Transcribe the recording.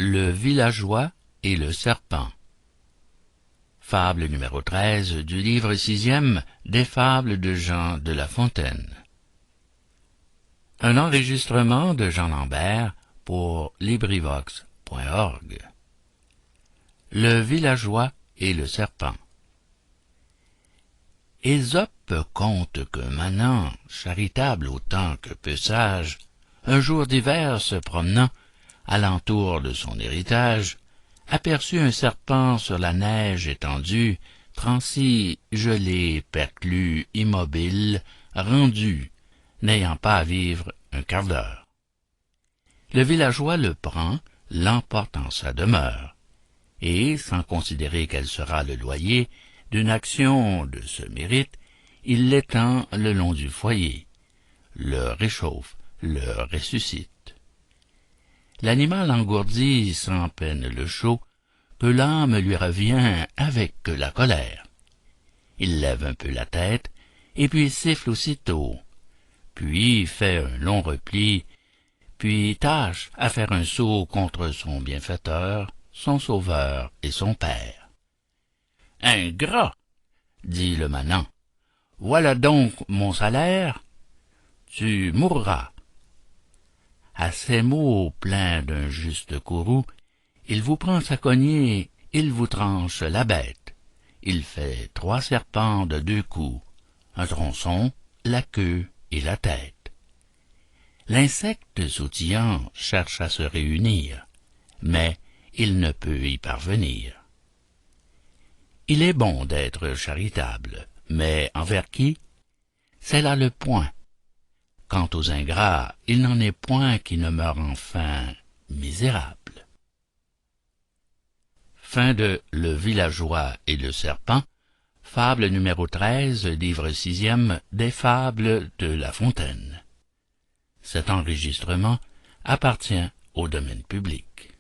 Le villageois et le serpent. Fable numéro 13 du livre 6e des fables de Jean de La Fontaine. Un enregistrement de Jean Lambert pour LibriVox.org. Le villageois et le serpent. Ésope conte que Manant, charitable autant que peu sage, un jour d'hiver se promenant, alentour de son héritage, aperçut un serpent sur la neige étendue, transi, gelé, perclus, immobile, rendu, n'ayant pas à vivre un quart d'heure. Le villageois le prend, l'emporte en sa demeure, et, sans considérer quel sera le loyer d'une action de ce mérite, il l'étend le long du foyer, le réchauffe, le ressuscite. L'animal engourdit sans peine le chaud, que l'âme lui revient avec la colère. Il lève un peu la tête, et puis siffle aussitôt, puis fait un long repli, puis tâche à faire un saut contre son bienfaiteur, son sauveur et son père. « Ingrat, dit le manant, voilà donc mon salaire, tu mourras. » À ces mots pleins d'un juste courroux, il vous prend sa cognée, il vous tranche la bête. Il fait 3 serpents de 2 coups, un tronçon, la queue et la tête. L'insecte sautillant cherche à se réunir, mais il ne peut y parvenir. Il est bon d'être charitable, mais envers qui? C'est là le point. Quant aux ingrats, il n'en est point qui ne meurent enfin misérables. Fin de Le villageois et le serpent, fable numéro 13, livre 6e des fables de La Fontaine. Cet enregistrement appartient au domaine public.